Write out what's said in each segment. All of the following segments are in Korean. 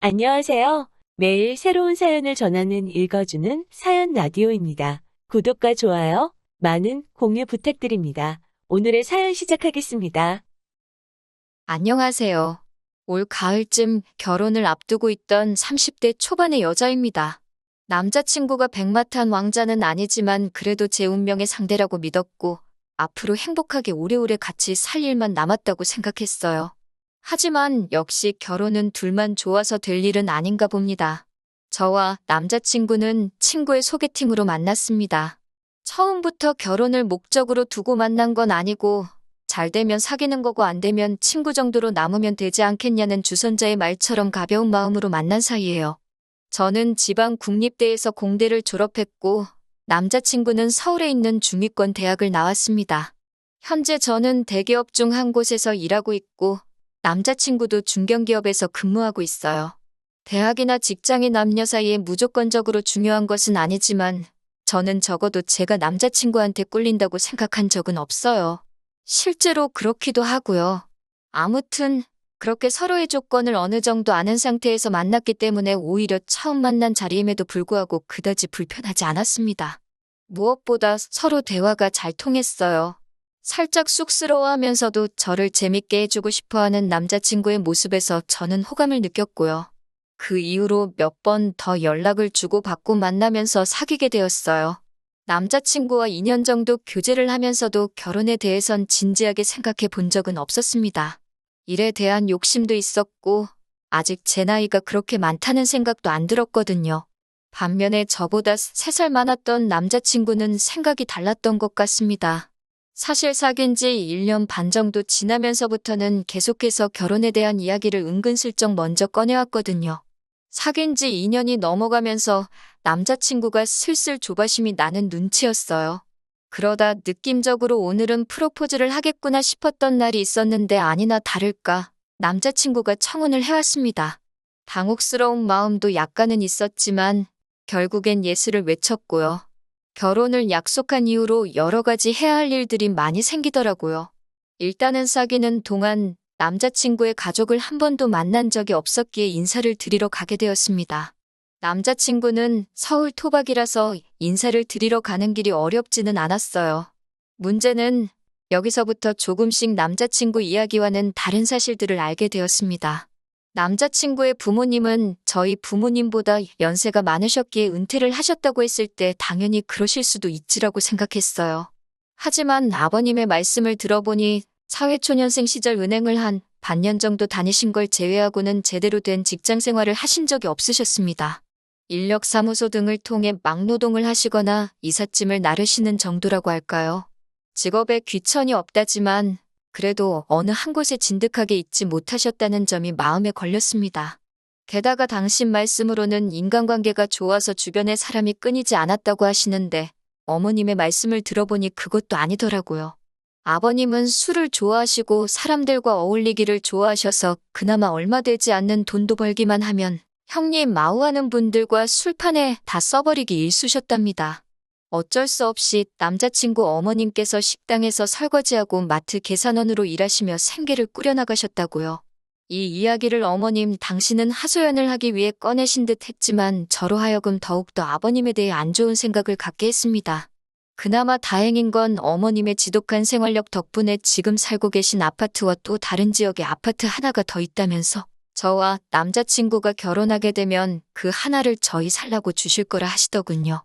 안녕하세요. 매일 새로운 사연을 전하는 읽어주는 사연 라디오입니다. 구독과 좋아요, 많은 공유 부탁드립니다. 오늘의 사연 시작하겠습니다. 안녕하세요. 올 가을쯤 결혼을 앞두고 있던 30대 초반의 여자입니다. 남자친구가 백마탄 왕자는 아니지만 그래도 제 운명의 상대라고 믿었고 앞으로 행복하게 오래오래 같이 살 일만 남았다고 생각했어요. 하지만 역시 결혼은 둘만 좋아서 될 일은 아닌가 봅니다. 저와 남자친구는 친구의 소개팅으로 만났습니다. 처음부터 결혼을 목적으로 두고 만난 건 아니고 잘 되면 사귀는 거고 안 되면 친구 정도로 남으면 되지 않겠냐는 주선자의 말처럼 가벼운 마음으로 만난 사이예요. 저는 지방 국립대에서 공대를 졸업했고 남자친구는 서울에 있는 중위권 대학을 나왔습니다. 현재 저는 대기업 중 한 곳에서 일하고 있고 남자친구도 중견기업에서 근무하고 있어요. 대학이나 직장이 남녀 사이에 무조건적으로 중요한 것은 아니지만 저는 적어도 제가 남자친구한테 꿀린다고 생각한 적은 없어요. 실제로 그렇기도 하고요. 아무튼 그렇게 서로의 조건을 어느 정도 아는 상태에서 만났기 때문에 오히려 처음 만난 자리임에도 불구하고 그다지 불편하지 않았습니다. 무엇보다 서로 대화가 잘 통했어요. 살짝 쑥스러워하면서도 저를 재밌게 해주고 싶어하는 남자친구의 모습에서 저는 호감을 느꼈고요. 그 이후로 몇 번 더 연락을 주고받고 만나면서 사귀게 되었어요. 남자친구와 2년 정도 교제를 하면서도 결혼에 대해선 진지하게 생각해 본 적은 없었습니다. 일에 대한 욕심도 있었고 아직 제 나이가 그렇게 많다는 생각도 안 들었거든요. 반면에 저보다 3살 많았던 남자친구는 생각이 달랐던 것 같습니다. 사실 사귄 지 1년 반 정도 지나면서부터는 계속해서 결혼에 대한 이야기를 은근슬쩍 먼저 꺼내왔거든요. 사귄 지 2년이 넘어가면서 남자친구가 슬슬 조바심이 나는 눈치였어요. 그러다 느낌적으로 오늘은 프로포즈를 하겠구나 싶었던 날이 있었는데 아니나 다를까 남자친구가 청혼을 해왔습니다. 당혹스러운 마음도 약간은 있었지만 결국엔 예스를 외쳤고요. 결혼을 약속한 이후로 여러 가지 해야 할 일들이 많이 생기더라고요. 일단은 사귀는 동안 남자친구의 가족을 한 번도 만난 적이 없었기에 인사를 드리러 가게 되었습니다. 남자친구는 서울 토박이라서 인사를 드리러 가는 길이 어렵지는 않았어요. 문제는 여기서부터 조금씩 남자친구 이야기와는 다른 사실들을 알게 되었습니다. 남자친구의 부모님은 저희 부모님보다 연세가 많으셨기에 은퇴를 하셨다고 했을 때 당연히 그러실 수도 있지라고 생각했어요. 하지만 아버님의 말씀을 들어보니 사회초년생 시절 은행을 한 반년 정도 다니신 걸 제외하고는 제대로 된 직장 생활을 하신 적이 없으셨습니다. 인력사무소 등을 통해 막노동을 하시거나 이삿짐을 나르시는 정도라고 할까요? 직업에 귀천이 없다지만 그래도 어느 한 곳에 진득하게 있지 못하셨다는 점이 마음에 걸렸습니다. 게다가 당신 말씀으로는 인간관계가 좋아서 주변에 사람이 끊이지 않았다고 하시는데 어머님의 말씀을 들어보니 그것도 아니더라고요. 아버님은 술을 좋아하시고 사람들과 어울리기를 좋아하셔서 그나마 얼마 되지 않는 돈도 벌기만 하면 형님 마우하는 분들과 술판에 다 써버리기 일쑤셨답니다. 어쩔 수 없이 남자친구 어머님께서 식당에서 설거지하고 마트 계산원으로 일하시며 생계를 꾸려나가셨다고요. 이 이야기를 어머님 당신은 하소연을 하기 위해 꺼내신 듯 했지만 저로 하여금 더욱더 아버님에 대해 안 좋은 생각을 갖게 했습니다. 그나마 다행인 건 어머님의 지독한 생활력 덕분에 지금 살고 계신 아파트와 또 다른 지역에 아파트 하나가 더 있다면서 저와 남자친구가 결혼하게 되면 그 하나를 저희 살라고 주실 거라 하시더군요.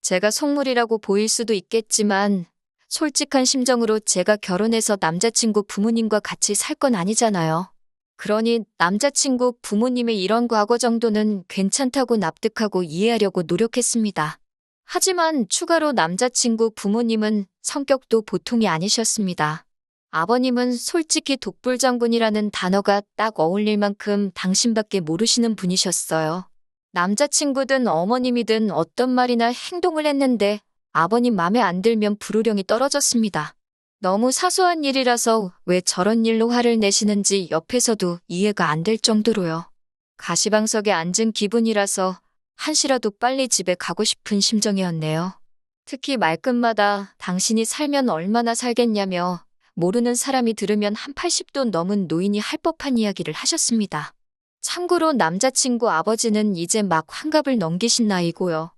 제가 속물이라고 보일 수도 있겠지만 솔직한 심정으로 제가 결혼해서 남자친구 부모님과 같이 살 건 아니잖아요. 그러니 남자친구 부모님의 이런 과거 정도는 괜찮다고 납득하고 이해하려고 노력했습니다. 하지만 추가로 남자친구 부모님은 성격도 보통이 아니셨습니다. 아버님은 솔직히 독불장군이라는 단어가 딱 어울릴 만큼 당신밖에 모르시는 분이셨어요. 남자친구든 어머님이든 어떤 말이나 행동을 했는데 아버님 맘에 안 들면 불호령이 떨어졌습니다. 너무 사소한 일이라서 왜 저런 일로 화를 내시는지 옆에서도 이해가 안 될 정도로요. 가시방석에 앉은 기분이라서 한시라도 빨리 집에 가고 싶은 심정이었네요. 특히 말끝마다 당신이 살면 얼마나 살겠냐며 모르는 사람이 들으면 한 80도 넘은 노인이 할 법한 이야기를 하셨습니다. 참고로 남자친구 아버지는 이제 막 환갑을 넘기신 나이고요.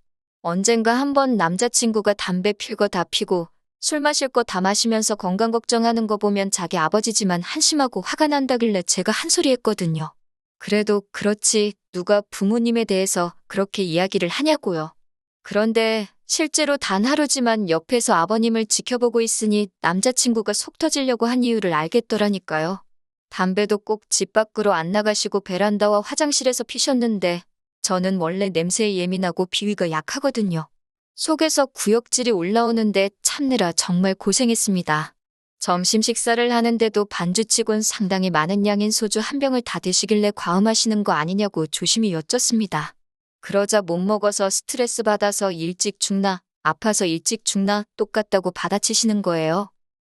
언젠가 한번 남자친구가 담배 필 거 다 피고 술 마실 거 다 마시면서 건강 걱정하는 거 보면 자기 아버지지만 한심하고 화가 난다길래 제가 한 소리 했거든요. 그래도 그렇지 누가 부모님에 대해서 그렇게 이야기를 하냐고요. 그런데 실제로 단 하루지만 옆에서 아버님을 지켜보고 있으니 남자친구가 속 터지려고 한 이유를 알겠더라니까요. 담배도 꼭 집 밖으로 안 나가시고 베란다와 화장실에서 피셨는데 저는 원래 냄새에 예민하고 비위가 약하거든요. 속에서 구역질이 올라오는데 참느라 정말 고생했습니다. 점심 식사를 하는데도 반주치곤 상당히 많은 양인 소주 한 병을 다 드시길래 과음하시는 거 아니냐고 조심히 여쭙습니다. 그러자 못 먹어서 스트레스 받아서 일찍 죽나, 아파서 일찍 죽나 똑같다고 받아치시는 거예요.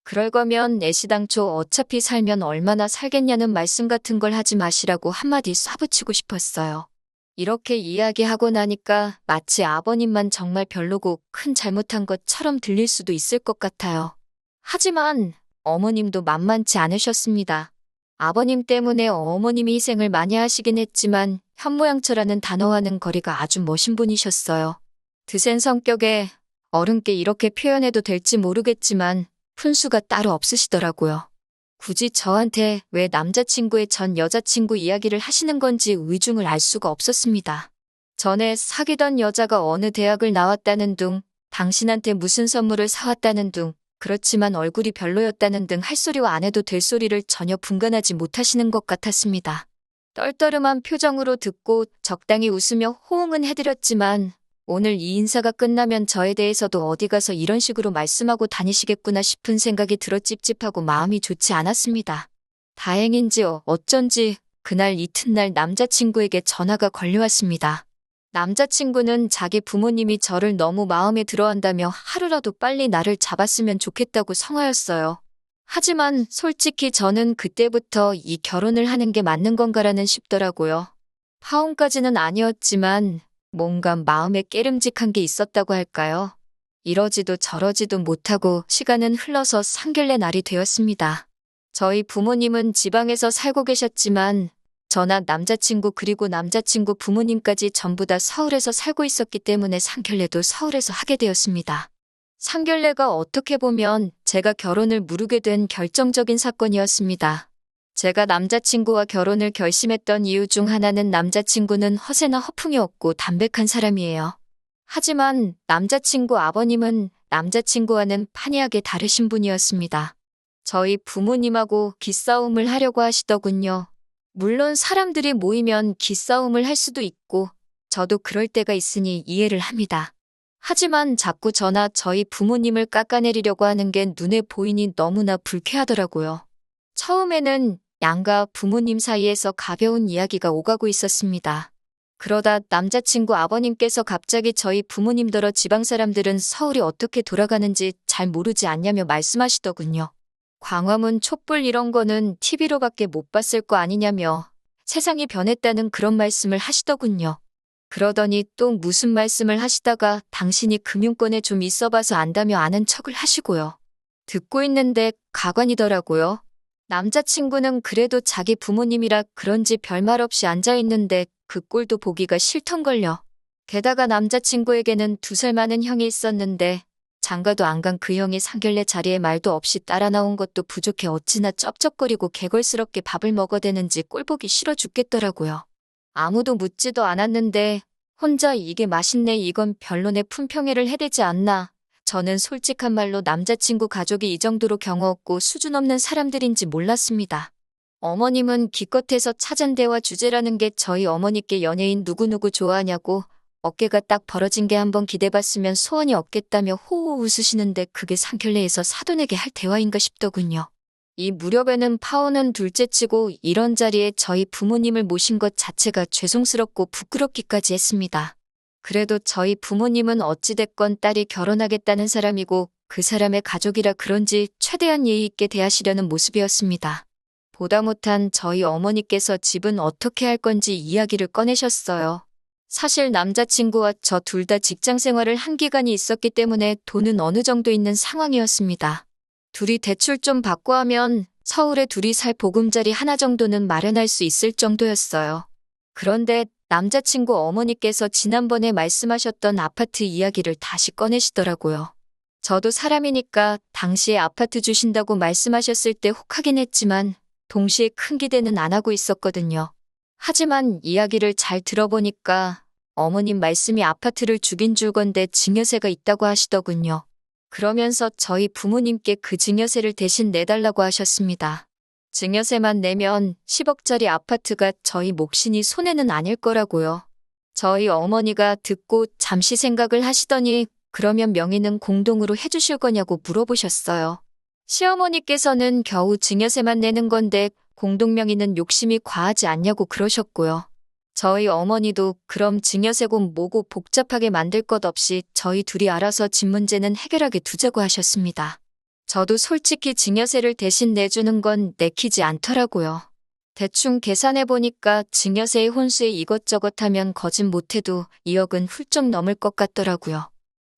그럴 거면 애시당초 어차피 살면 얼마나 살겠냐는 말씀 같은 걸 하지 마시라고 한마디 쏴붙이고 싶었어요. 이렇게 이야기하고 나니까 마치 아버님만 정말 별로고 큰 잘못한 것처럼 들릴 수도 있을 것 같아요. 하지만 어머님도 만만치 않으셨습니다. 아버님 때문에 어머님이 희생을 많이 하시긴 했지만 현모양처라는 단어와는 거리가 아주 멋진 분이셨어요. 드센 성격에 어른께 이렇게 표현해도 될지 모르겠지만 푼수가 따로 없으시더라고요. 굳이 저한테 왜 남자친구의 전 여자친구 이야기를 하시는 건지 의중을 알 수가 없었습니다. 전에 사귀던 여자가 어느 대학을 나왔다는 둥, 당신한테 무슨 선물을 사왔다는 둥, 그렇지만 얼굴이 별로였다는 등 할 소리와 안 해도 될 소리를 전혀 분간하지 못하시는 것 같았습니다. 떨떠름한 표정으로 듣고 적당히 웃으며 호응은 해드렸지만 오늘 이 인사가 끝나면 저에 대해서도 어디 가서 이런 식으로 말씀하고 다니시겠구나 싶은 생각이 들어 찝찝하고 마음이 좋지 않았습니다. 다행인지 어쩐지 그날 이튿날 남자친구에게 전화가 걸려왔습니다. 남자친구는 자기 부모님이 저를 너무 마음에 들어한다며 하루라도 빨리 나를 잡았으면 좋겠다고 성화였어요. 하지만 솔직히 저는 그때부터 이 결혼을 하는 게 맞는 건가라는 싶더라고요. 파혼까지는 아니었지만 뭔가 마음에 깨름직한 게 있었다고 할까요? 이러지도 저러지도 못하고 시간은 흘러서 상견례 날이 되었습니다. 저희 부모님은 지방에서 살고 계셨지만 저나 남자친구 그리고 남자친구 부모님까지 전부 다 서울에서 살고 있었기 때문에 상견례도 서울에서 하게 되었습니다. 상견례가 어떻게 보면 제가 결혼을 미루게 된 결정적인 사건이었습니다. 제가 남자친구와 결혼을 결심했던 이유 중 하나는 남자친구는 허세나 허풍이 없고 담백한 사람이에요. 하지만 남자친구 아버님은 남자친구와는 판이하게 다르신 분이었습니다. 저희 부모님하고 기싸움을 하려고 하시더군요. 물론 사람들이 모이면 기싸움을 할 수도 있고 저도 그럴 때가 있으니 이해를 합니다. 하지만 자꾸 저나 저희 부모님을 깎아내리려고 하는 게 눈에 보이니 너무나 불쾌하더라고요. 처음에는 양가 부모님 사이에서 가벼운 이야기가 오가고 있었습니다. 그러다 남자친구 아버님께서 갑자기 저희 부모님더러 지방 사람들은 서울이 어떻게 돌아가는지 잘 모르지 않냐며 말씀하시더군요. 광화문 촛불 이런 거는 TV로밖에 못 봤을 거 아니냐며 세상이 변했다는 그런 말씀을 하시더군요. 그러더니 또 무슨 말씀을 하시다가 당신이 금융권에 좀 있어봐서 안다며 아는 척을 하시고요. 듣고 있는데 가관이더라고요. 남자친구는 그래도 자기 부모님이라 그런지 별말 없이 앉아있는데 그 꼴도 보기가 싫던걸요. 게다가 남자친구에게는 2살 많은 형이 있었는데 장가도 안 간 그 형이 상견례 자리에 말도 없이 따라 나온 것도 부족해 어찌나 쩝쩝거리고 개걸스럽게 밥을 먹어대는지 꼴보기 싫어 죽겠더라고요. 아무도 묻지도 않았는데 혼자 이게 맛있네 이건 별로네 품평회를 해대지 않나. 저는 솔직한 말로 남자친구 가족이 이 정도로 경어 없고 수준 없는 사람들인지 몰랐습니다. 어머님은 기껏해서 찾은 대화 주제라는 게 저희 어머니께 연예인 누구누구 좋아하냐고 어깨가 딱 벌어진 게 한번 기대봤으면 소원이 없겠다며 호호 웃으시는데 그게 상견례에서 사돈에게 할 대화인가 싶더군요. 이 무렵에는 파혼은 둘째치고 이런 자리에 저희 부모님을 모신 것 자체가 죄송스럽고 부끄럽기까지 했습니다. 그래도 저희 부모님은 어찌됐건 딸이 결혼하겠다는 사람이고 그 사람의 가족이라 그런지 최대한 예의 있게 대하시려는 모습이었습니다. 보다 못한 저희 어머니께서 집은 어떻게 할 건지 이야기를 꺼내셨어요. 사실 남자친구와 저 둘 다 직장 생활을 한 기간이 있었기 때문에 돈은 어느 정도 있는 상황이었습니다. 둘이 대출 좀 받고 하면 서울에 둘이 살 보금자리 하나 정도는 마련할 수 있을 정도였어요. 그런데 남자친구 어머니께서 지난번에 말씀하셨던 아파트 이야기를 다시 꺼내시더라고요. 저도 사람이니까 당시에 아파트 주신다고 말씀하셨을 때 혹하긴 했지만 동시에 큰 기대는 안 하고 있었거든요. 하지만 이야기를 잘 들어보니까 어머님 말씀이 아파트를 죽인 줄 건데 증여세가 있다고 하시더군요. 그러면서 저희 부모님께 그 증여세를 대신 내달라고 하셨습니다. 증여세만 내면 10억짜리 아파트가 저희 몫이니 손해는 아닐 거라고요. 저희 어머니가 듣고 잠시 생각을 하시더니 그러면 명의는 공동으로 해주실 거냐고 물어보셨어요. 시어머니께서는 겨우 증여세만 내는 건데 공동 명의는 욕심이 과하지 않냐고 그러셨고요. 저희 어머니도 그럼 증여세고 뭐고 복잡하게 만들 것 없이 저희 둘이 알아서 집 문제는 해결하게 두자고 하셨습니다. 저도 솔직히 증여세를 대신 내주는 건 내키지 않더라고요. 대충 계산해보니까 증여세의 혼수에 이것저것 하면 거짓 못해도 2억은 훌쩍 넘을 것 같더라고요.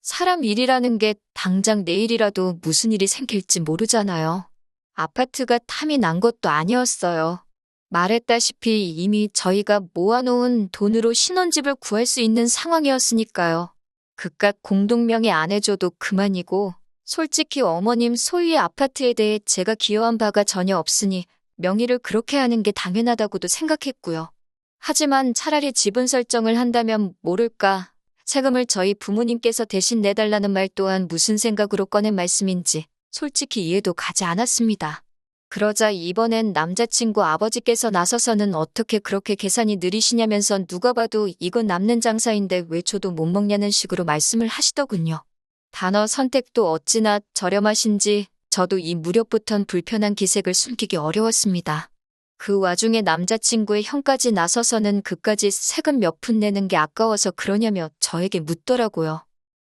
사람 일이라는 게 당장 내일이라도 무슨 일이 생길지 모르잖아요. 아파트가 탐이 난 것도 아니었어요. 말했다시피 이미 저희가 모아놓은 돈으로 신혼집을 구할 수 있는 상황이었으니까요. 그깟 공동명의 안 해줘도 그만이고 솔직히 어머님 소유의 아파트에 대해 제가 기여한 바가 전혀 없으니 명의를 그렇게 하는 게 당연하다고도 생각했고요. 하지만 차라리 지분 설정을 한다면 모를까 세금을 저희 부모님께서 대신 내달라는 말 또한 무슨 생각으로 꺼낸 말씀인지 솔직히 이해도 가지 않았습니다. 그러자 이번엔 남자친구 아버지께서 나서서는 어떻게 그렇게 계산이 느리시냐면서 누가 봐도 이건 남는 장사인데 왜 줘도 못 먹냐는 식으로 말씀을 하시더군요. 단어 선택도 어찌나 저렴하신지 저도 이 무렵부턴 불편한 기색을 숨기기 어려웠습니다. 그 와중에 남자친구의 형까지 나서서는 그까지 세금 몇 푼 내는 게 아까워서 그러냐며 저에게 묻더라고요.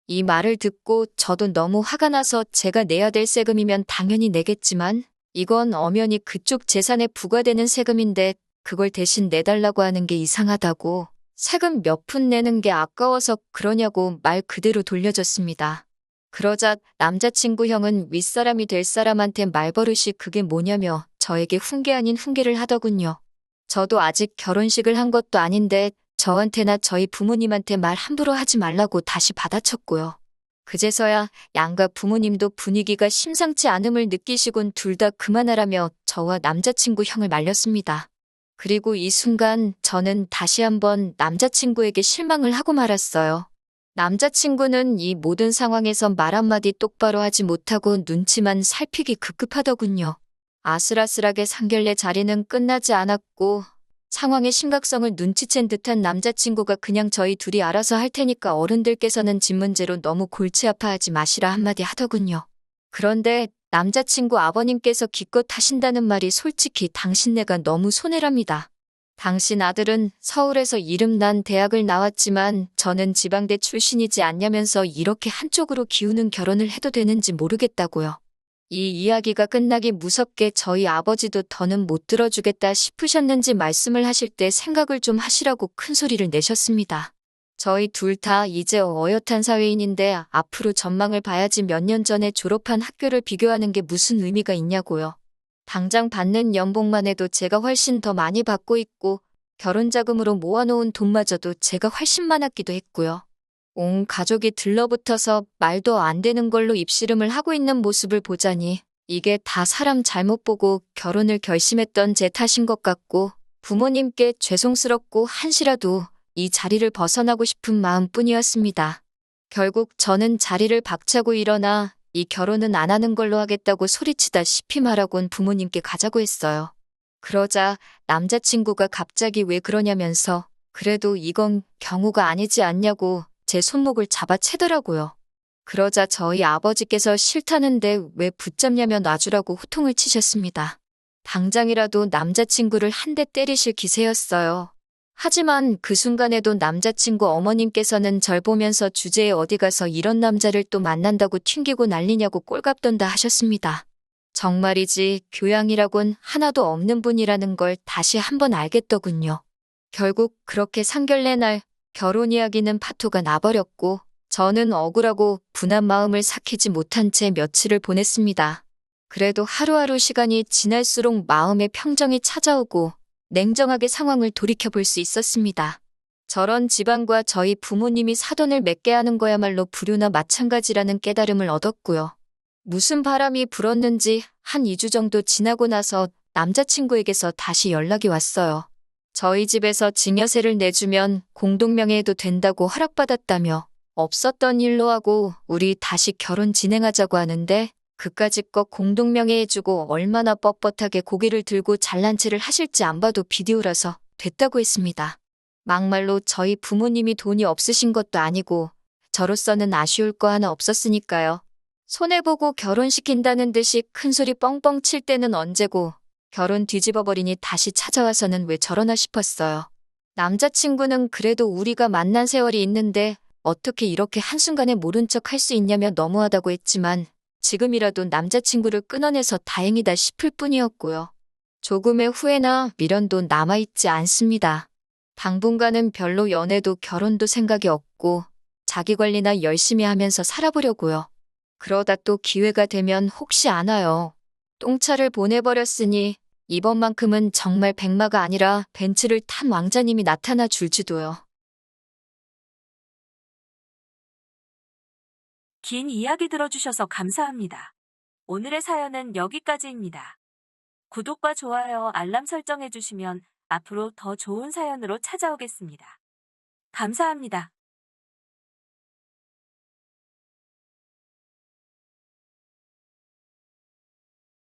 이 말을 듣고 저도 너무 화가 나서 제가 내야 될 세금이면 당연히 내겠지만 이건 엄연히 그쪽 재산에 부과되는 세금인데 그걸 대신 내달라고 하는 게 이상하다고 세금 몇 푼 내는 게 아까워서 그러냐고 말 그대로 돌려줬습니다. 그러자 남자친구 형은 윗사람이 될 사람한테 말버릇이 그게 뭐냐며 저에게 훈계 아닌 훈계를 하더군요. 저도 아직 결혼식을 한 것도 아닌데 저한테나 저희 부모님한테 말 함부로 하지 말라고 다시 받아쳤고요. 그제서야 양가 부모님도 분위기가 심상치 않음을 느끼시곤 둘 다 그만하라며 저와 남자친구 형을 말렸습니다. 그리고 이 순간 저는 다시 한번 남자친구에게 실망을 하고 말았어요. 남자친구는 이 모든 상황에서 말 한마디 똑바로 하지 못하고 눈치만 살피기 급급하더군요. 아슬아슬하게 상견례 자리는 끝나지 않았고 상황의 심각성을 눈치챈 듯한 남자친구가 그냥 저희 둘이 알아서 할 테니까 어른들께서는 집 문제로 너무 골치 아파하지 마시라 한마디 하더군요. 그런데 남자친구 아버님께서 기껏 하신다는 말이 솔직히 당신네가 너무 손해랍니다. 당신 아들은 서울에서 이름난 대학을 나왔지만 저는 지방대 출신이지 않냐면서 이렇게 한쪽으로 기우는 결혼을 해도 되는지 모르겠다고요. 이 이야기가 끝나기 무섭게 저희 아버지도 더는 못 들어주겠다 싶으셨는지 말씀을 하실 때 생각을 좀 하시라고 큰 소리를 내셨습니다. 저희 둘 다 이제 어엿한 사회인인데 앞으로 전망을 봐야지 몇 년 전에 졸업한 학교를 비교하는 게 무슨 의미가 있냐고요. 당장 받는 연봉만 해도 제가 훨씬 더 많이 받고 있고 결혼자금으로 모아놓은 돈마저도 제가 훨씬 많았기도 했고요. 온 가족이 들러붙어서 말도 안 되는 걸로 입씨름을 하고 있는 모습을 보자니 이게 다 사람 잘못 보고 결혼을 결심했던 제 탓인 것 같고 부모님께 죄송스럽고 한시라도 이 자리를 벗어나고 싶은 마음뿐이었습니다. 결국 저는 자리를 박차고 일어나 이 결혼은 안 하는 걸로 하겠다고 소리치다시피 말하곤 부모님께 가자고 했어요. 그러자 남자친구가 갑자기 왜 그러냐면서 그래도 이건 경우가 아니지 않냐고 제 손목을 잡아채더라고요. 그러자 저희 아버지께서 싫다는데 왜 붙잡냐며 놔주라고 호통을 치셨습니다. 당장이라도 남자친구를 한 대 때리실 기세였어요. 하지만 그 순간에도 남자친구 어머님께서는 절 보면서 주제에 어디 가서 이런 남자를 또 만난다고 튕기고 난리냐고 꼴값돈다 하셨습니다. 정말이지 교양이라곤 하나도 없는 분이라는 걸 다시 한번 알겠더군요. 결국 그렇게 상견례 날 결혼 이야기는 파토가 나버렸고 저는 억울하고 분한 마음을 삭히지 못한 채 며칠을 보냈습니다. 그래도 하루하루 시간이 지날수록 마음의 평정이 찾아오고 냉정하게 상황을 돌이켜볼 수 있었습니다. 저런 집안과 저희 부모님이 사돈을 맺게 하는 거야말로 불효나 마찬가지라는 깨달음을 얻었고요. 무슨 바람이 불었는지 한 2주 정도 지나고 나서 남자친구에게서 다시 연락이 왔어요. 저희 집에서 증여세를 내주면 공동명의해도 된다고 허락받았다며 없었던 일로 하고 우리 다시 결혼 진행하자고 하는데 그까짓 것 공동명의해주고 얼마나 뻣뻣하게 고개를 들고 잘난 체를 하실지 안 봐도 비디오라서 됐다고 했습니다. 막말로 저희 부모님이 돈이 없으신 것도 아니고 저로서는 아쉬울 거 하나 없었으니까요. 손해보고 결혼시킨다는 듯이 큰소리 뻥뻥 칠 때는 언제고 결혼 뒤집어버리니 다시 찾아와서는 왜 저러나 싶었어요. 남자친구는 그래도 우리가 만난 세월이 있는데 어떻게 이렇게 한순간에 모른 척 할 수 있냐며 너무하다고 했지만 지금이라도 남자친구를 끊어내서 다행이다 싶을 뿐이었고요. 조금의 후회나 미련도 남아있지 않습니다. 당분간은 별로 연애도 결혼도 생각이 없고 자기 관리나 열심히 하면서 살아보려고요. 그러다 또 기회가 되면 혹시 아나요. 똥차를 보내버렸으니 이번만큼은 정말 백마가 아니라 벤츠를 탄 왕자님이 나타나 줄지도요. 긴 이야기 들어주셔서 감사합니다. 오늘의 사연은 여기까지입니다. 구독과 좋아요, 알람 설정해주시면 앞으로 더 좋은 사연으로 찾아오겠습니다. 감사합니다.